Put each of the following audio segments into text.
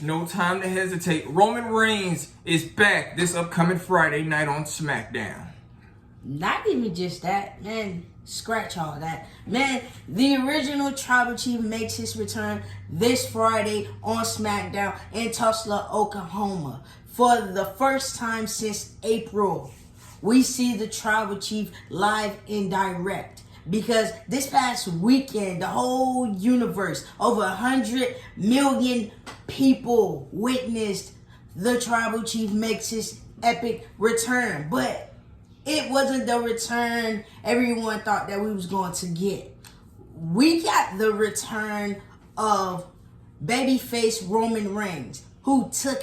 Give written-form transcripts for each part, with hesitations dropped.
no time to hesitate. Roman Reigns is back this upcoming Friday night on SmackDown. Not even just that, man. Scratch all that. Man, the original Tribal Chief makes his return this Friday on SmackDown in Tulsa, Oklahoma. For the first time since April, we see the Tribal Chief live and direct. Because this past weekend, the whole universe, over 100 million people witnessed the Tribal Chief makes his epic return. But it wasn't the return everyone thought that we was going to get. We got the return of babyface Roman Reigns, who took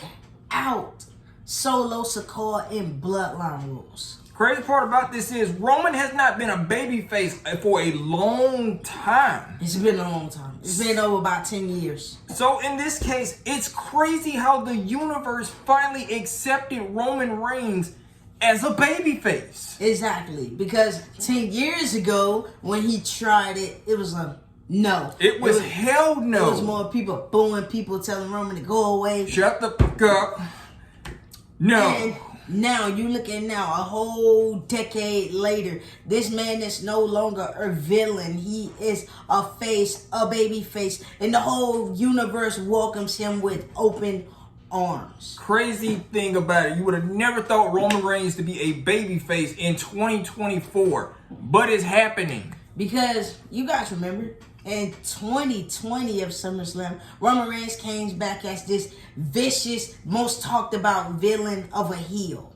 out Solo Sikoa in Bloodline rules. Crazy part about this is Roman has not been a babyface for a long time. It's been a long time. It's been over about 10 years. So in this case, it's crazy how the universe finally accepted Roman Reigns as a babyface. Exactly. Because 10 years ago, when he tried it, it was a no. It was hell no. It was more people booing, people telling Roman to go away. Shut the fuck up. No. And now, you look at now, a whole decade later, this man is no longer a villain. He is a face, a baby face, and the whole universe welcomes him with open arms. Crazy thing about it, you would have never thought Roman Reigns to be a babyface in 2024, but it's happening. Because you guys remember, in 2020 of SummerSlam, Roman Reigns came back as this vicious, most talked about villain of a heel.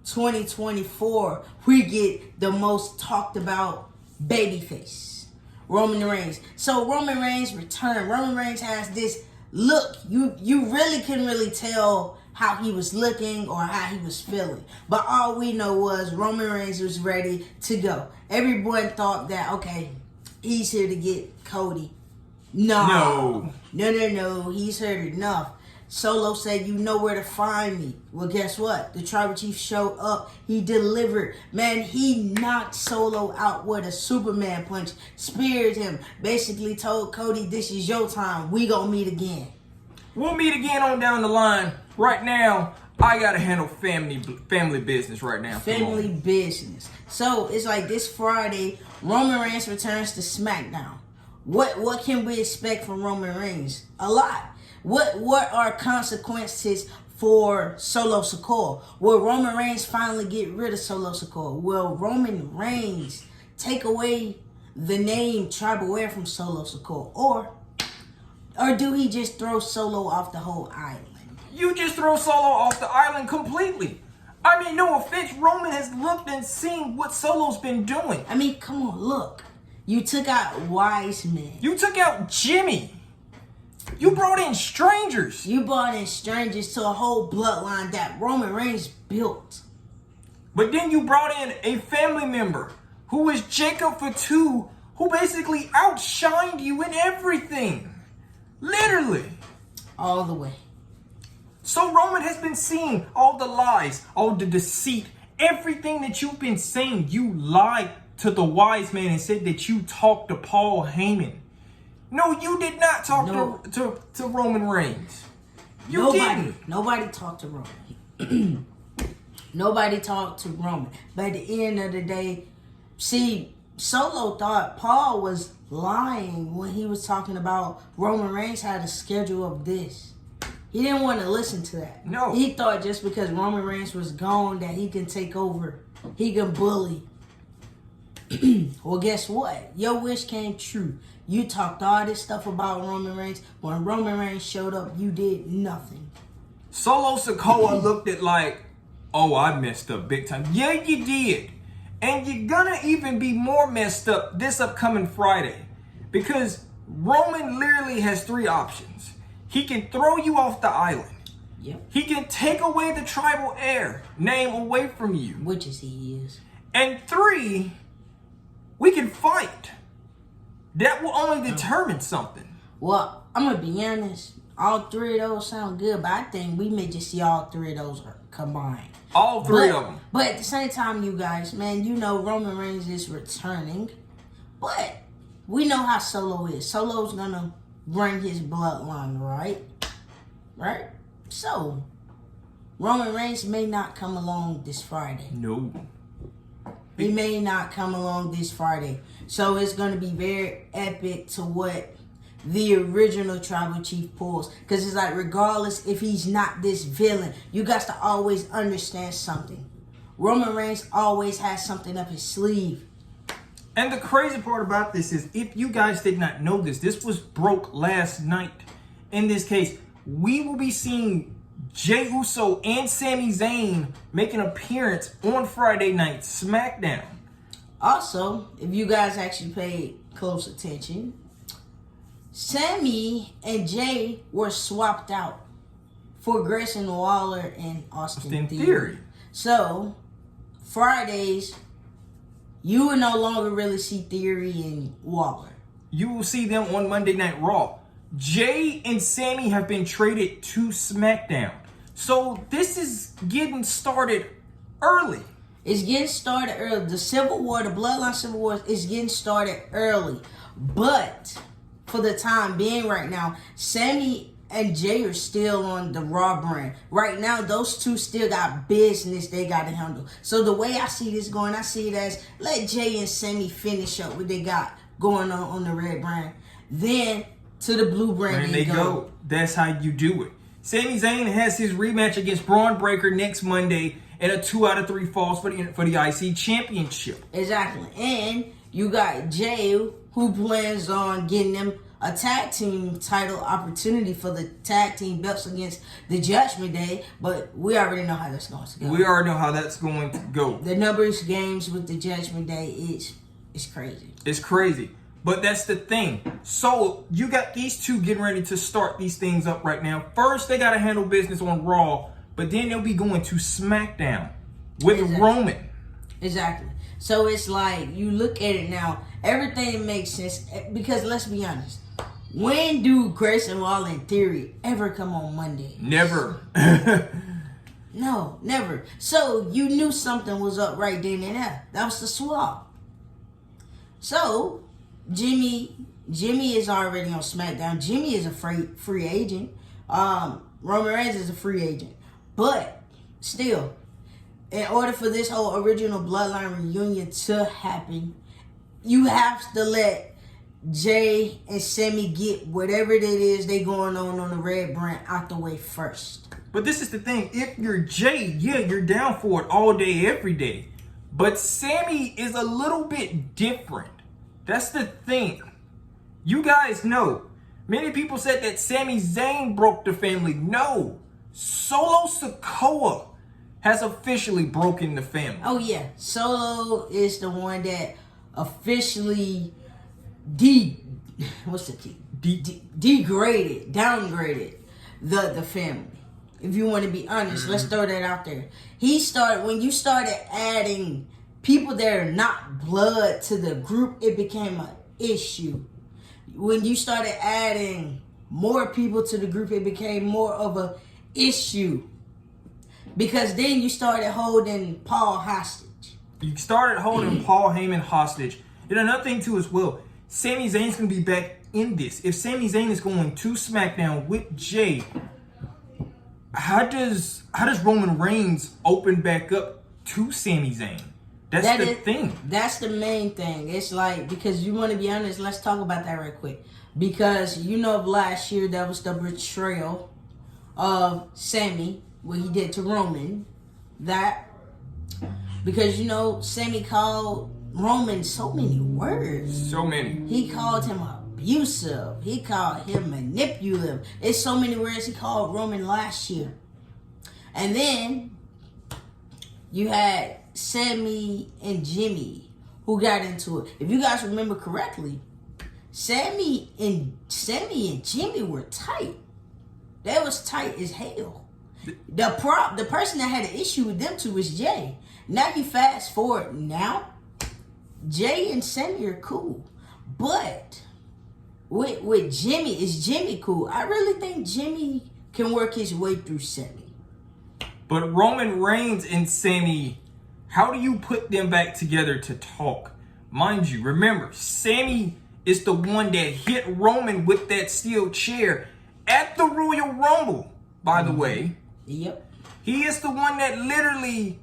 2024, we get the most talked about babyface, Roman Reigns. So Roman Reigns returned. Roman Reigns has this look. You really couldn't really tell how he was looking or how he was feeling. But all we know was Roman Reigns was ready to go. Everyone thought that, okay, he's here to get Cody. No. He's heard enough. Solo said, you know where to find me. Well, guess what? The Tribal Chief showed up. He delivered. Man, he knocked Solo out with a Superman punch. Speared him. Basically told Cody, this is your time. We gonna meet again. We'll meet again on down the line. Right now, I gotta handle family business right now. Family business. So, it's like this Friday, Roman Reigns returns to SmackDown. What can we expect from Roman Reigns? A lot. What are consequences for Solo Sikoa? Will Roman Reigns finally get rid of Solo Sikoa? Will Roman Reigns take away the name Tribal Wear from Solo Sikoa? Or do he just throw Solo off the whole island? You just throw Solo off the island completely. I mean, no offense, Roman has looked and seen what Solo's been doing. I mean, come on, look. You took out wise men. You took out Jimmy. You brought in strangers. You brought in strangers to a whole bloodline that Roman Reigns built. But then you brought in a family member who was Jacob Fatu, who basically outshined you in everything. Literally. All the way. So Roman has been seeing all the lies, all the deceit, everything that you've been saying. You lied to the wise man and said that you talked to Paul Heyman. No, you did not talk to Roman Reigns. Nobody talked to Roman. Nobody talked to Roman. But at the end of the day, see, Solo thought Paul was lying when he was talking about Roman Reigns had a schedule of this. He didn't want to listen to that. No. He thought just because Roman Reigns was gone that he can take over. He can bully. Well, guess what? Your wish came true. You talked all this stuff about Roman Reigns. When Roman Reigns showed up, you did nothing. Solo Sikoa looked at like, oh, I messed up big time. Yeah, you did. And you're gonna even be more messed up this upcoming Friday. Because Roman literally has three options. He can throw you off the island. Yep. He can take away the tribal heir name away from you. Which is he is. And three, we can fight. That will only determine something. Well, I'm going to be honest. All three of those sound good, but I think we may just see all three of those combined. All three of them. But at the same time, you guys, man, you know Roman Reigns is returning. But we know how Solo is. Solo's going to bring his bloodline, right? right? So, Roman Reigns may not come along this Friday. No. He may not come along this Friday. So it's going to be very epic to what the original Tribal Chief pulls. Because it's like, regardless if he's not this villain, you got to always understand something. Roman Reigns always has something up his sleeve. And the crazy part about this is, if you guys did not know this was broke last night. In this case, we will be seeing Jey Uso and Sami Zayn make an appearance on Friday night SmackDown. Also, if you guys actually paid close attention, Sami and Jey were swapped out for Grayson Waller and Austin Theory. So, Fridays, you will no longer really see Theory and Waller. You will see them on Monday Night Raw. Jey and Sami have been traded to SmackDown. So this is getting started early. It's getting started early. The Civil War, the Bloodline Civil War is getting started early. But for the time being right now, Sami and Jey are still on the Raw brand. Right now, those two still got business they got to handle. So the way I see this going, I see it as let Jey and Sami finish up what they got going on the red brand. Then to the blue brand and they go. That's how you do it. Sami Zayn has his rematch against Braun Breaker next Monday and a 2 out of 3 falls for the IC Championship. Exactly. And you got Jey, who plans on getting them a tag team title opportunity for the tag team belts against the Judgment Day, but we already know how that's going to go. We already know how that's going to go. The numbers games with the Judgment Day is crazy. It's crazy. But that's the thing. So you got these two getting ready to start these things up right now. First, they got to handle business on Raw, but then they'll be going to SmackDown with Roman. Exactly. So it's like, you look at it now, everything makes sense, because let's be honest, when do Grayson Waller and Theory ever come on Monday? Never. No, never. So you knew something was up right then and there. That was the swap. So Jimmy is already on SmackDown. Jimmy is a free agent. Roman Reigns is a free agent. But still, in order for this whole original Bloodline reunion to happen, you have to let Jey and Sami get whatever it is they going on the red brand out the way first. But this is the thing. If you're Jey, yeah, you're down for it all day, every day. But Sami is a little bit different. That's the thing. You guys know. Many people said that Sami Zayn broke the family. No. Solo Sikoa has officially broken the family. Oh, yeah. Solo is the one that officially downgraded the family. If you want to be honest, let's throw that out there. When you started adding people that are not blood to the group, it became an issue. When you started adding more people to the group, it became more of an issue. Because then you started holding Paul hostage. You started holding Paul Heyman hostage. And another thing too as well, Sami Zayn's going to be back in this. If Sami Zayn is going to SmackDown with Jey, how does Roman Reigns open back up to Sami Zayn? That's the thing. That's the main thing. It's like, because you want to be honest, let's talk about that right quick. Because last year, that was the betrayal of Sami, what he did to Roman. Because Sami called Roman so many words. So many. He called him abusive. He called him manipulative. It's so many words he called Roman last year. And then you had Sami and Jimmy, who got into it. If you guys remember correctly, Sami and Jimmy were tight. They was tight as hell. The person that had an issue with them two was Jey. Now you fast forward now, Jey and Sami are cool. But with Jimmy, is Jimmy cool? I really think Jimmy can work his way through Sami. But Roman Reigns and Sami, how do you put them back together to talk? Mind you, remember, Sami is the one that hit Roman with that steel chair at the Royal Rumble. by the way. Yep. He is the one that literally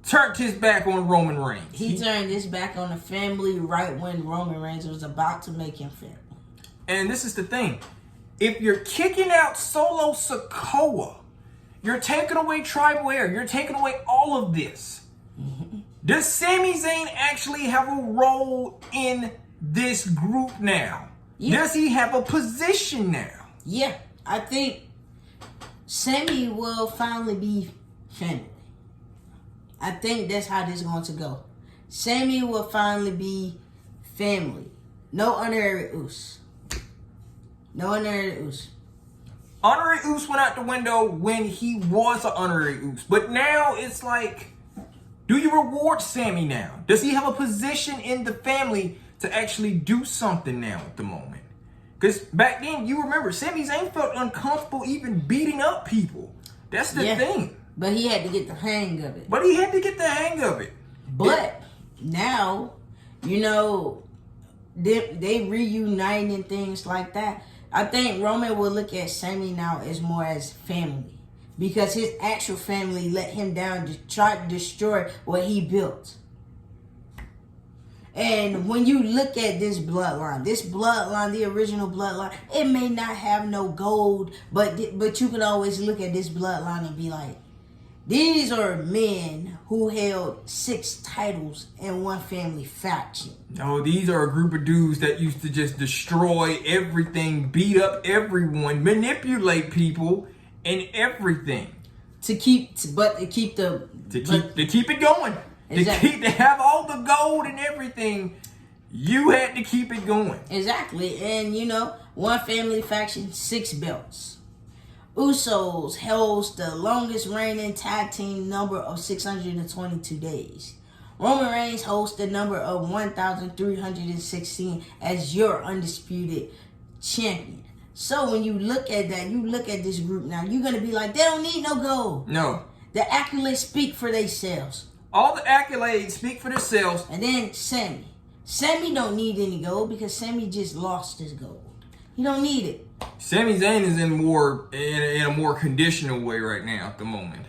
turned his back on Roman Reigns. He turned his back on the family right when Roman Reigns was about to make him family. And this is the thing. If you're kicking out Solo Sikoa, you're taking away tribal hair, you're taking away all of this. Does Sami Zayn actually have a role in this group now? Yeah. Does he have a position now? Yeah, I think Sami will finally be family. I think that's how this is going to go. Sami will finally be family. No honorary Usos. No honorary Usos. Honorary Usos went out the window when he was an honorary Usos. But now it's like, do you reward Sami now? Does he have a position in the family to actually do something now at the moment? Because back then, you remember, Sami Zayn felt uncomfortable even beating up people. That's the thing. But he had to get the hang of it. But now, you know, they reuniting and things like that. I think Roman will look at Sami now as more as family. Because his actual family let him down to try to destroy what he built. And when you look at this bloodline, the original bloodline, it may not have no gold, but you can always look at this bloodline and be like, these are men who held 6 titles in one family faction. No, these are a group of dudes that used to just destroy everything, beat up everyone, manipulate people, and everything. To keep it going. Exactly. To have all the gold and everything, you had to keep it going. Exactly. And you know, one family faction, 6 belts. Usos holds the longest reigning tag team number of 622 days. Roman Reigns holds the number of 1,316 as your undisputed champion. So when you look at that, you look at this group now, you're going to be like, they don't need no gold. No. The accolades speak for themselves. All the accolades speak for themselves. And then Sami. Sami don't need any gold because Sami just lost his gold. He don't need it. Sami Zayn is in a more conditional way right now at the moment.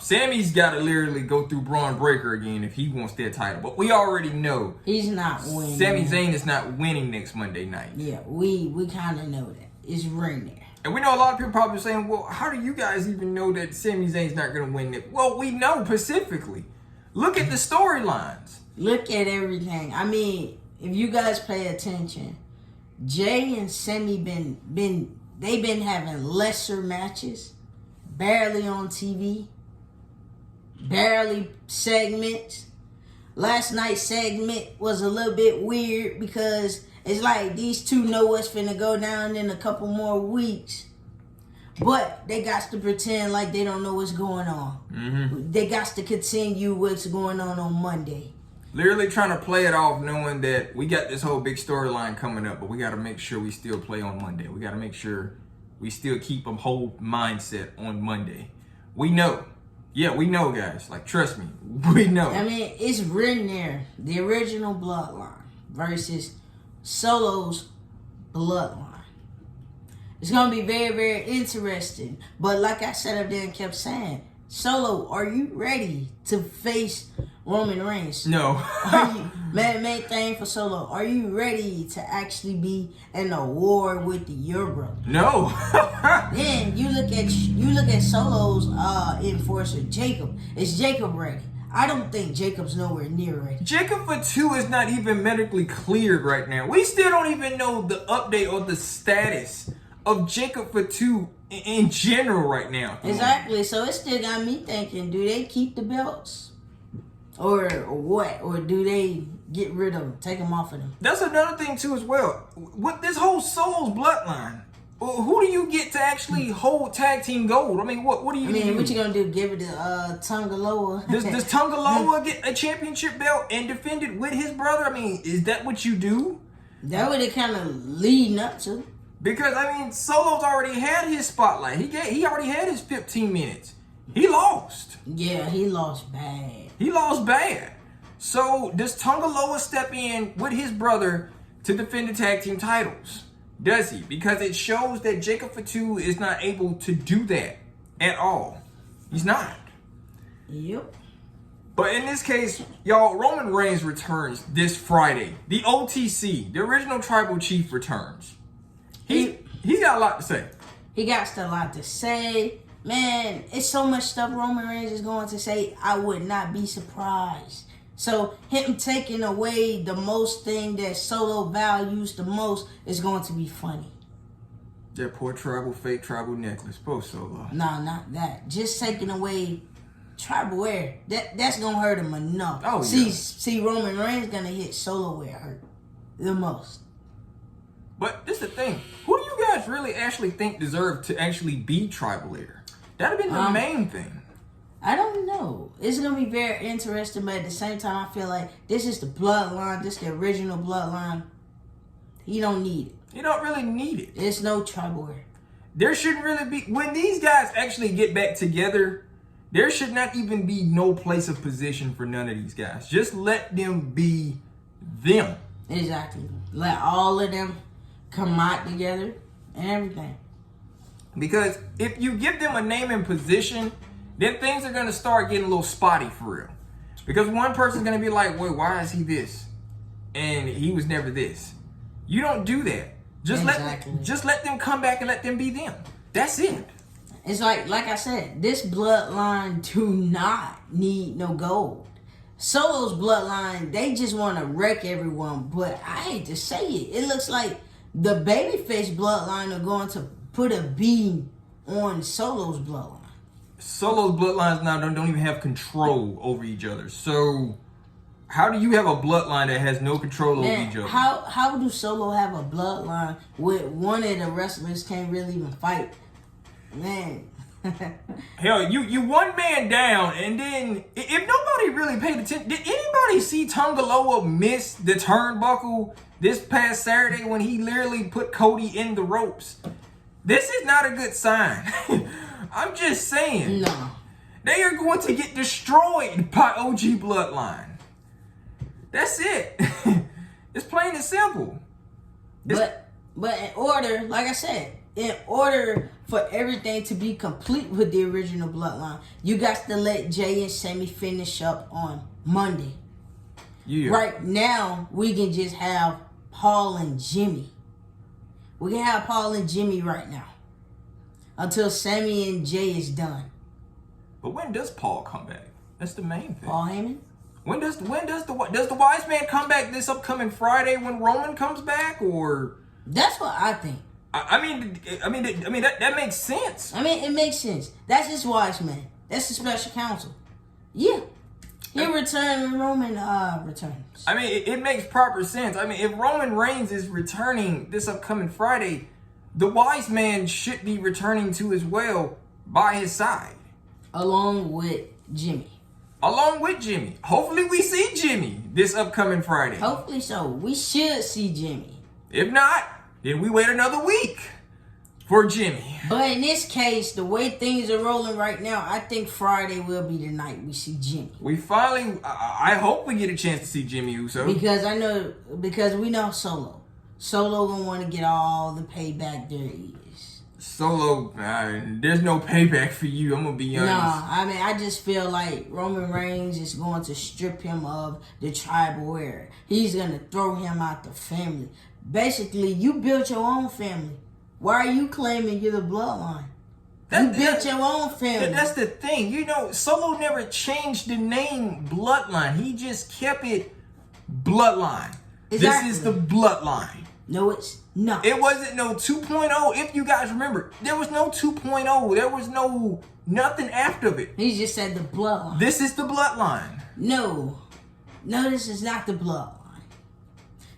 Sami's got to literally go through Braun Breaker again if he wants that title. But we already know he's not winning. Sami Zayn is not winning next Monday night. Yeah, we kind of know that. It's ring there. And we know a lot of people probably saying, well, how do you guys even know that Sami Zayn's not going to win it? Well, we know specifically. Look at the storylines. Look at everything. I mean, if you guys pay attention, Jey and Sami been having lesser matches, barely on TV, barely segments. Last night's segment was a little bit weird because it's like these two know what's finna go down in a couple more weeks. But they got to pretend like they don't know what's going on. Mm-hmm. They got to continue what's going on Monday. Literally trying to play it off knowing that we got this whole big storyline coming up, but we got to make sure we still play on Monday. We got to make sure we still keep a whole mindset on Monday. We know. Yeah, we know, guys. Like, trust me. We know. I mean, it's written there. The original Bloodline versus Solo's Bloodline. It's going to be very, very interesting. But like I said up there and kept saying, Solo, are you ready to face Roman Reigns? No. Main thing for Solo, are you ready to actually be in a war with your brother? No. Then you look at Solo's enforcer, Jacob. Is Jacob ready? I don't think Jacob's nowhere near ready. Jacob Fatu is not even medically cleared right now. We still don't even know the update or the status of Jacob Fatu in general right now. Exactly. So it still got me thinking, do they keep the belts? Or what? Or do they get rid of them? Take them off of them? That's another thing too as well. With this whole Solo's bloodline, who do you get to actually hold tag team gold? I mean, what do you do? What you gonna do? Give it to Tungaloa? Does Tungaloa get a championship belt and defend it with his brother? I mean, is that what you do? That what it kind of leading up to. Because, I mean, Solo's already had his spotlight. He already had his 15 minutes. He lost. Yeah, he lost bad. He lost bad. So, does Tungaloa step in with his brother to defend the tag team titles? Does he? Because it shows that Jacob Fatu is not able to do that at all. He's not. Yep. But in this case, y'all, Roman Reigns returns this Friday. The OTC, the original tribal chief, returns. He's got a lot to say. He got a lot to say. Man, it's so much stuff Roman Reigns is going to say. I would not be surprised. So him taking away the most thing that Solo values the most is going to be funny. That poor fake tribal necklace. Poor Solo. No, not that. Just taking away tribal wear. That's gonna hurt him enough. Oh, yeah. See, Roman Reigns gonna hit Solo where it hurt the most. But this is the thing. Who do you guys really actually think deserve to actually be tribal leader? That'd have been the main thing. I don't know. It's gonna be very interesting, but at the same time, I feel like this is the bloodline. This is the original bloodline. You don't need it. You don't really need it. There's no tribal wear. There shouldn't really be. When these guys actually get back together, there should not even be no place of position for none of these guys. Just let them be them. Exactly. Let all of them come out together and everything. Because if you give them a name and position, then things are going to start getting a little spotty for real. Because one person's going to be like, wait, why is he this? And he was never this. You don't do that. Just let them come back and let them be them. That's it. It's like I said, this bloodline do not need no gold. Solo's bloodline, they just want to wreck everyone. But I hate to say it. It looks like the babyface bloodline are going to put a beam on Solo's bloodline. Solo's bloodlines now don't even have control over each other. So how do you have a bloodline that has no control over each other? How do Solo have a bloodline with one of the wrestlers can't really even fight? Man. Hell, you one man down, and then if nobody really paid attention, did anybody see Tongaloa miss the turnbuckle this past Saturday when he literally put Cody in the ropes? This is not a good sign. I'm just saying. No. They are going to get destroyed by OG Bloodline. That's it. It's plain and simple. But in order, like I said, in order for everything to be complete with the original bloodline, you got to let Jey and Sami finish up on Monday. Yeah. Right now, we can just have Paul and Jimmy. We can have Paul and Jimmy right now until Sami and Jey is done. But when does Paul come back? That's the main thing. Paul Heyman? Does the wise man come back this upcoming Friday when Roman comes back, or? That's what I think. I mean that makes sense. I mean, it makes sense. That's his wise man. That's the special counsel. Yeah. He returns when Roman returns. I mean, it makes proper sense. I mean, if Roman Reigns is returning this upcoming Friday, the wise man should be returning too as well by his side. Along with Jimmy. Hopefully we see Jimmy this upcoming Friday. Hopefully so. We should see Jimmy. If not, then we wait another week for Jimmy. But in this case, the way things are rolling right now, I think Friday will be the night we see Jimmy. I hope we get a chance to see Jimmy Uso. Because we know Solo. Solo gonna want to get all the payback there is. Solo, there's no payback for you. I'm gonna be honest. No, I mean, I just feel like Roman Reigns is going to strip him of the tribal wear. He's gonna throw him out the family. Basically, you built your own family. Why are you claiming you're the bloodline? You built your own family. That's the thing. You know, Solo never changed the name Bloodline. He just kept it Bloodline. Exactly. This is the Bloodline. No, it's not. It wasn't no 2.0. If you guys remember, there was no 2.0. There was nothing after it. He just said the bloodline. This is the Bloodline. No, this is not the bloodline.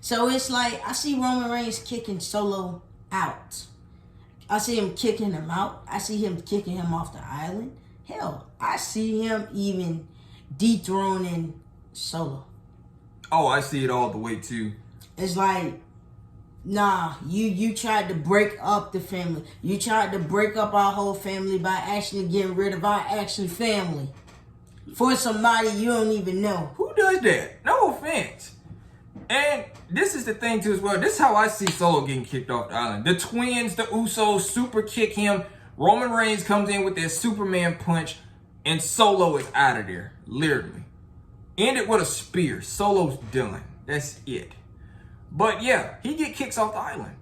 So it's like, I see Roman Reigns kicking Solo out. I see him kicking him out. I see him kicking him off the island. Hell, I see him even dethroning Solo. Oh, I see it all the way too. It's like, nah, you tried to break up the family. You tried to break up our whole family by actually getting rid of our actual family. For somebody you don't even know. Who does that? No offense. And this is the thing too as well. This is how I see Solo getting kicked off the island. The twins, the Usos, super kick him, Roman Reigns comes in with that Superman punch, and Solo is out of there, literally. Ended with a spear. Solo's done. That's it. But yeah, he get kicks off the island.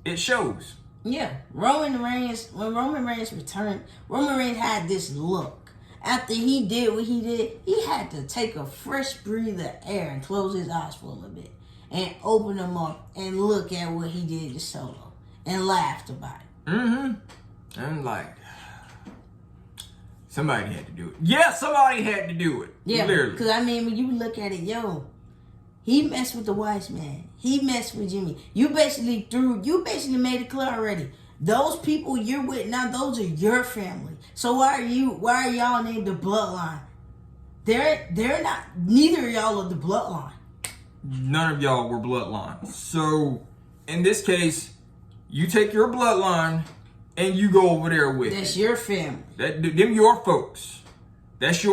It shows. Yeah, when Roman Reigns returned, Roman Reigns had this look. After he did what he did, he had to take a fresh breath of air and close his eyes for a little bit and open them up and look at what he did to Solo and laughed about it. I'm like, somebody had to do it. Yeah, somebody had to do it. Yeah, literally. because I mean, when you look at it, he messed with the wise man. He messed with Jimmy. You basically made it clear already. Those people you're with now, those are your family. So why are y'all named the Bloodline? They're not, neither of y'all are the Bloodline. None of y'all were Bloodline. So, in this case, you take your Bloodline and you go over there with That's your family. Them your folks. That's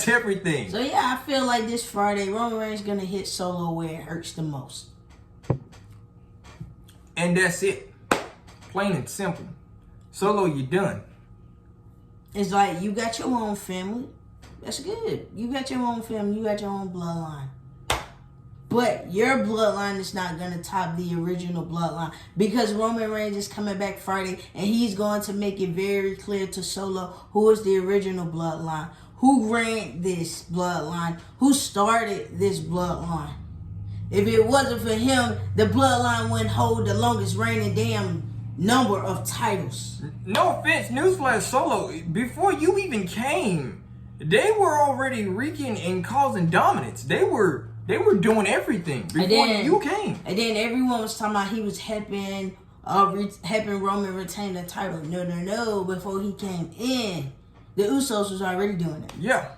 everything. So yeah, I feel like this Friday, Roman Reigns gonna hit Solo where it hurts the most. And that's it. Plain and simple. Solo, you done. It's like you got your own family. That's good. You got your own family. You got your own bloodline. But your bloodline is not going to top the original bloodline because Roman Reigns is coming back Friday and he's going to make it very clear to Solo who is the original bloodline, who ran this bloodline, who started this bloodline. If it wasn't for him, the bloodline wouldn't hold the longest reigning damn number of titles. No offense, newsflash, Solo, before you even came, they were already wreaking and causing dominance. They were doing everything before you came. And then everyone was talking about he was helping Roman retain the title. No. Before he came in, the Usos was already doing it. Yeah.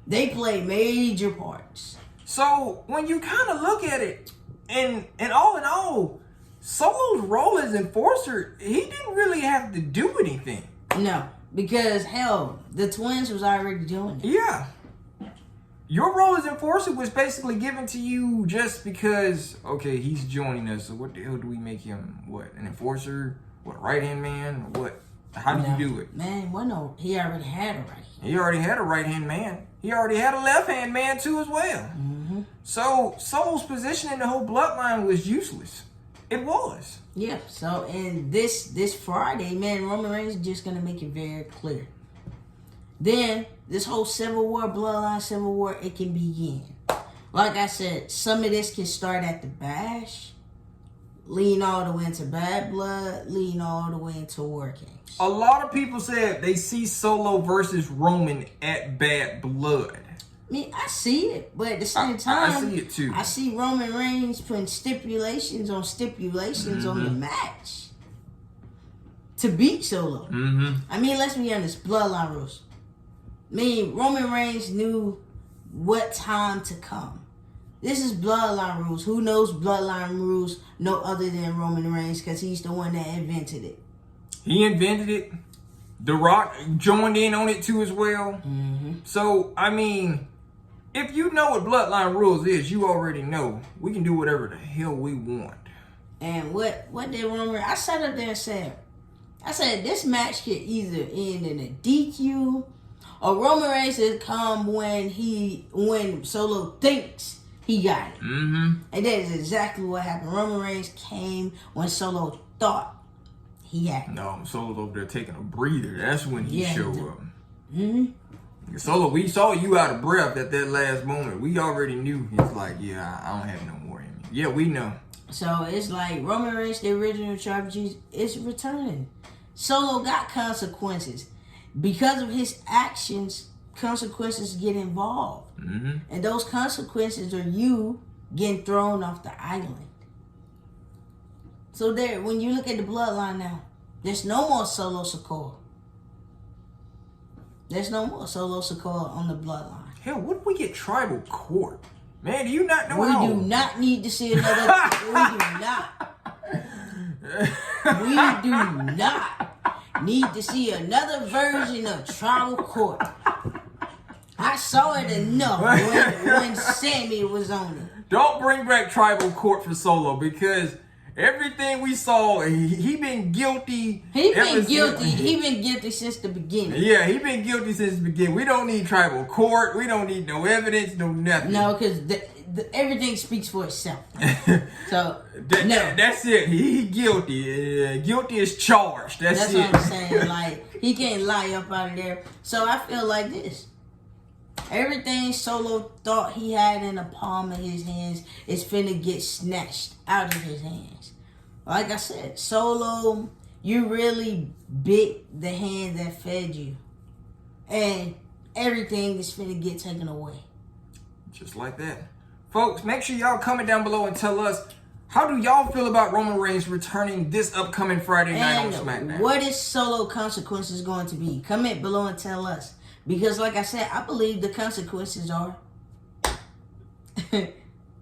They played major parts. So when you kind of look at it, and all in all, Solo's role as enforcer, he didn't really have to do anything. No, because hell, the twins was already doing it. Yeah. Your role as enforcer was basically given to you just because, okay, he's joining us. So what the hell do we make him? What, an enforcer? What, a right-hand man? What? How do you do it? Man, he already had a right hand. He already had a right-hand man. He already had a left-hand man too as well. Mm-hmm. So Solo's position in the whole bloodline was useless. It was. Yeah, so in this Friday, man, Roman Reigns is just going to make it very clear. Then, this whole bloodline civil war, it can begin. Like I said, some of this can start at the Bash, lean all the way into Bad Blood, lean all the way into War Games. A lot of people said they see Solo versus Roman at Bad Blood. I mean, I see it, but at the same time, I see it too. I see Roman Reigns putting stipulations on the match to beat Solo. Mm-hmm. I mean, let's be honest, Bloodline rules. I mean, Roman Reigns knew what time to come. This is Bloodline rules. Who knows Bloodline rules no other than Roman Reigns because he's the one that invented it. He invented it. The Rock joined in on it too as well. Mm-hmm. So, I mean, if you know what Bloodline rules is, you already know we can do whatever the hell we want. And what did Roman? I sat up there and said, this match could either end in a DQ or Roman Reigns has come when Solo thinks he got it. Mm-hmm. And that is exactly what happened. Roman Reigns came when Solo thought he had it. No, Solo's over there taking a breather. That's when he showed up. Mm-hmm. Solo, we saw you out of breath at that last moment. We already knew. He's like, yeah, I don't have no more in me. Yeah, we know. So it's like Roman Reigns, the original Tribe G, is returning. Solo got consequences. Because of his actions, consequences get involved. Mm-hmm. And those consequences are you getting thrown off the island. So there, when you look at the bloodline now, there's no more Solo Sikoa. There's no more Solo Sikoa on the bloodline. Hell, what if we get tribal court? Man, do you not know We do not need to see another. We do not need to see another version of tribal court. I saw it enough when Sami was on it. Don't bring back tribal court for Solo because Everything we saw, he been guilty. He been guilty. He been guilty since the beginning. Yeah, he been guilty since the beginning. We don't need tribal court. We don't need no evidence, no nothing. No, because everything speaks for itself. So that's it. He guilty. Guilty is charged. That's it. What I'm saying. Like, he can't lie up out of there. So I feel like this. Everything Solo thought he had in the palm of his hands is finna get snatched out of his hands. Like I said, Solo, you really bit the hand that fed you. And everything is finna get taken away. Just like that. Folks, make sure y'all comment down below and tell us, how do y'all feel about Roman Reigns returning this upcoming Friday night on SmackDown? What is Solo consequences going to be? Comment below and tell us. Because like I said, I believe the consequences are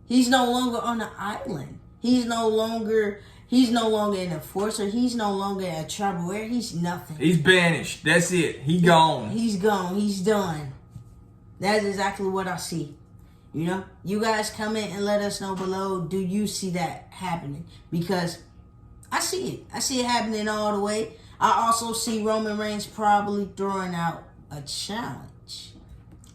he's no longer on the island. He's no longer an enforcer. He's no longer a tribal heir. He's nothing. He's banished. That's it. He gone. He's gone. He's done. That's exactly what I see. You know? You guys comment and let us know below. Do you see that happening? Because I see it. I see it happening all the way. I also see Roman Reigns probably throwing out a challenge.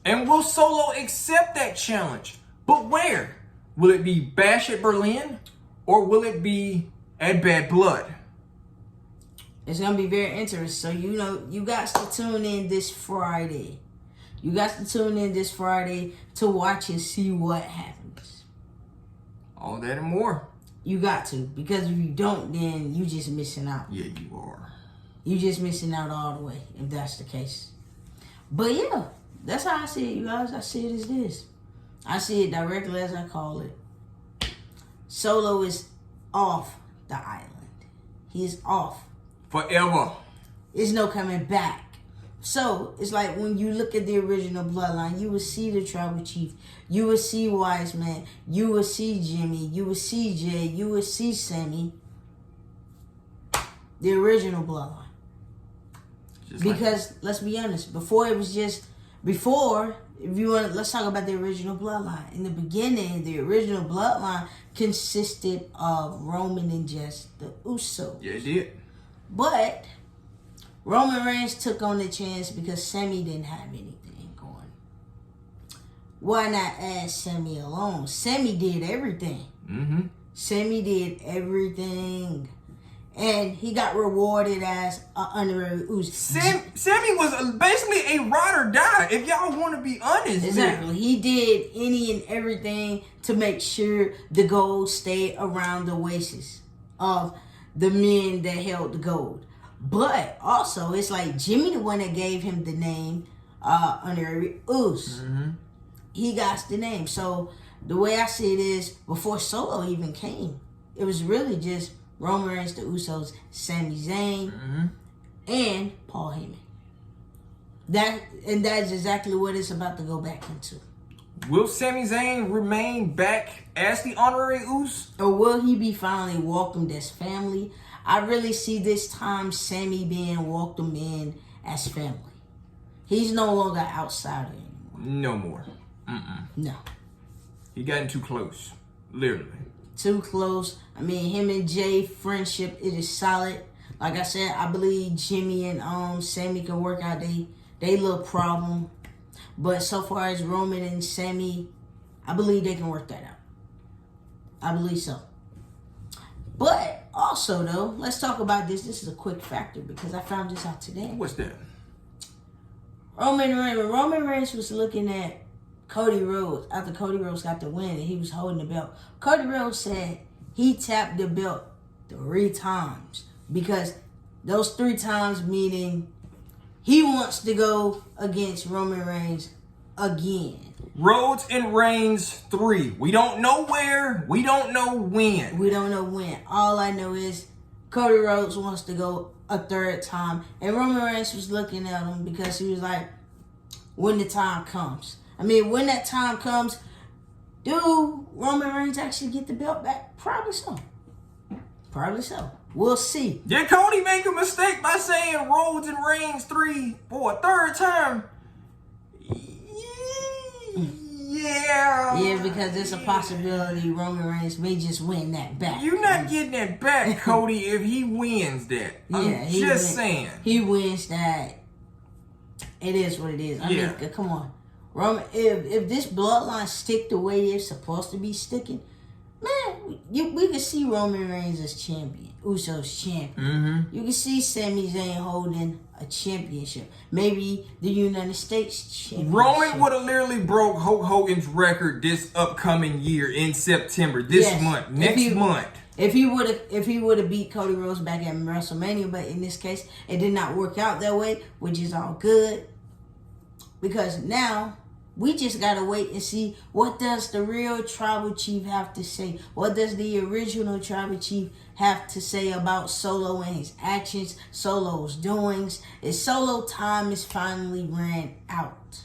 And will Solo accept that challenge? But where? Will it be Bash at Berlin? Or will it be at Bad Blood? It's going to be very interesting. So, you know, you got to tune in this Friday. You got to tune in this Friday to watch and see what happens. All that and more. You got to. Because if you don't, then you just missing out. Yeah, you are. You just missing out all the way, if that's the case. But yeah, that's how I see it, you guys. I see it as this. I see it directly as I call it. Solo is off the island. He is off. Forever. There's no coming back. So, it's like when you look at the original Bloodline, you will see the Tribal Chief. You will see Wise Man. You will see Jimmy. You will see Jey. You will see Sami. The original Bloodline. Because let's be honest, if you want, let's talk about the original Bloodline. In the beginning, the original Bloodline consisted of Roman and just the Usos. Yeah, it did. But Roman Reigns took on the chance because Sami didn't have anything going. Why not add Sami alone? Sami did everything. Mm-hmm. Sami did everything. And he got rewarded as an honorary Uso. Sami was basically a ride or die, if y'all want to be honest. Exactly. Man. He did any and everything to make sure the gold stayed around the waists of the men that held the gold. But also, it's like Jimmy, the one that gave him the name honorary Uso. Mm-hmm. He got the name. So the way I see it is, before Solo even came, it was really just Roman Reigns, the Usos, Sami Zayn, and Paul Heyman. That's exactly what it's about to go back into. Will Sami Zayn remain back as the honorary Uso? Or will he be finally welcomed as family? I really see this time Sami being welcomed in as family. He's no longer outsider anymore. No more. No. He gotten too close. Literally. Too close. I mean, him and Jey friendship, it is solid. Like I said, I believe Jimmy and Sami can work out they little problem. But so far as Roman and Sami, I believe they can work that out. I believe so. But also though, let's talk about this. This is a quick factor because I found this out today. What's that? Roman Reigns was looking at Cody Rhodes after Cody Rhodes got the win and he was holding the belt. Cody Rhodes said he tapped the belt 3 times because those 3 times meaning he wants to go against Roman Reigns again. Rhodes and Reigns 3. We don't know where. We don't know when. We don't know when. All I know is Cody Rhodes wants to go a 3rd time. And Roman Reigns was looking at him because he was like, when the time comes. I mean, when that time comes, do Roman Reigns actually get the belt back? Probably so. Probably so. We'll see. Did Cody make a mistake by saying Rhodes and Reigns 3 for a 3rd time? Yeah, Yeah. Yeah, because there's a possibility Roman Reigns may just win that back. You're not getting that back, Cody, if he wins that. I'm just saying. He wins that. It is what it is. I mean, come on. Roman, if this bloodline stick the way it's supposed to be sticking, man, we can see Roman Reigns as champion. Usos champion. Mm-hmm. You can see Sami Zayn holding a championship. Maybe the United States championship. Roman would have literally broke Hulk Hogan's record this upcoming year in September. Month. Next month. If he would have beat Cody Rhodes back at WrestleMania, but in this case it did not work out that way, which is all good. Because now we just gotta wait and see what does the real tribal chief have to say. What does the original tribal chief have to say about Solo and his actions, Solo's doings? Is Solo time is finally ran out?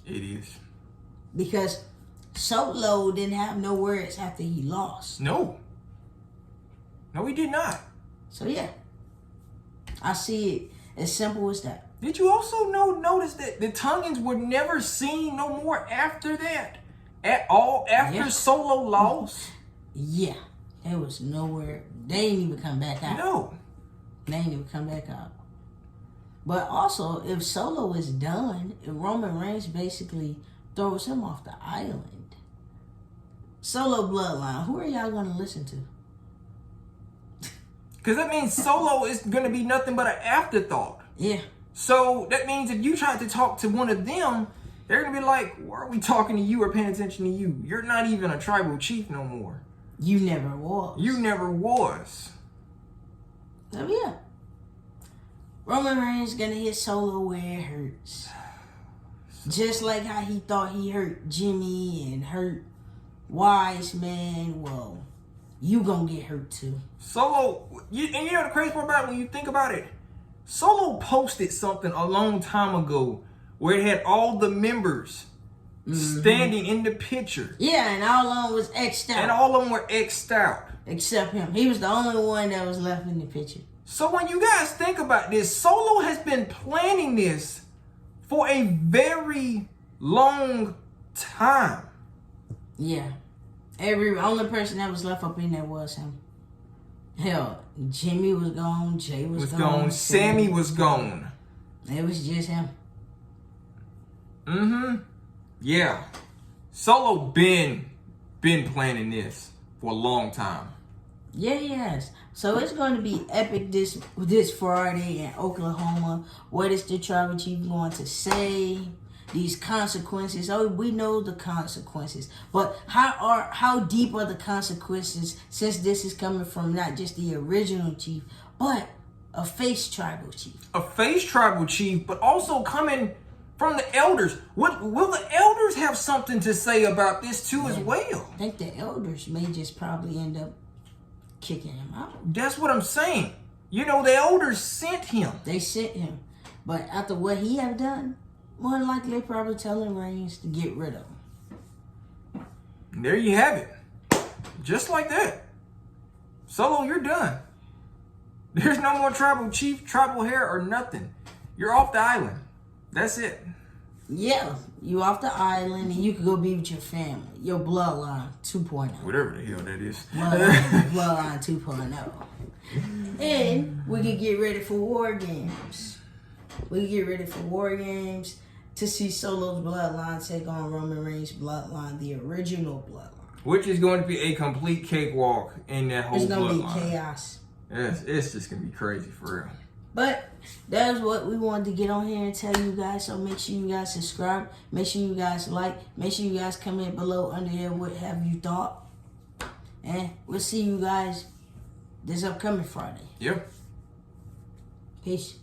It is. Because Solo didn't have no words after he lost. No, he did not. So yeah, I see it as simple as that. Did you also notice that the Tongans were never seen no more after that? At all? After Solo lost? Yeah. There was nowhere. They ain't even come back out. No. They ain't even come back out. But also, if Solo is done, if Roman Reigns basically throws him off the island, Solo Bloodline, who are y'all going to listen to? Because that means Solo is going to be nothing but an afterthought. Yeah. So that means if you try to talk to one of them, they're going to be like, why are we talking to you or paying attention to you? You're not even a tribal chief no more. You never was. You never was. So yeah. Roman Reigns going to hit Solo where it hurts. Just like how he thought he hurt Jimmy and hurt Wise Man. Well, you going to get hurt too. Solo, and you know the crazy part about it when you think about it? Solo posted something a long time ago where it had all the members standing in the picture. Yeah, and all of them was X'd out. And all of them were X'd out. Except him. He was the only one that was left in the picture. So when you guys think about this, Solo has been planning this for a very long time. Yeah. Only person that was left up in there was him. Hell, Jimmy was gone, Jey was gone. Sami was gone. It was just him. Yeah. Solo been planning this for a long time. Yeah, he has. So it's going to be epic this Friday in Oklahoma. What is the tribal chief going to say? These consequences. Oh, we know the consequences. But how deep are the consequences since this is coming from not just the original chief, but a face tribal chief? A face tribal chief, but also coming from the elders. Will the elders have something to say about this too as well? I think the elders may just probably end up kicking him out. That's what I'm saying. You know, the elders sent him. They sent him. But after what he have done, more than likely they probably telling Reigns to get rid of him. There you have it. Just like that. Solo, you're done. There's no more tribal chief, tribal hair, or nothing. You're off the island. That's it. Yeah, you off the island and you can go be with your family. Your bloodline 2.0. Whatever the hell that is. Bloodline 2.0. And we can get ready for War Games. We can get ready for War Games to see Solo's bloodline take on Roman Reigns' bloodline, the original bloodline. Which is going to be a complete cakewalk in that whole bloodline. It's going to be chaos. Yes, it's just going to be crazy for real. But that's what we wanted to get on here and tell you guys. So make sure you guys subscribe. Make sure you guys like. Make sure you guys comment below under there what have you thought. And we'll see you guys this upcoming Friday. Yep. Peace.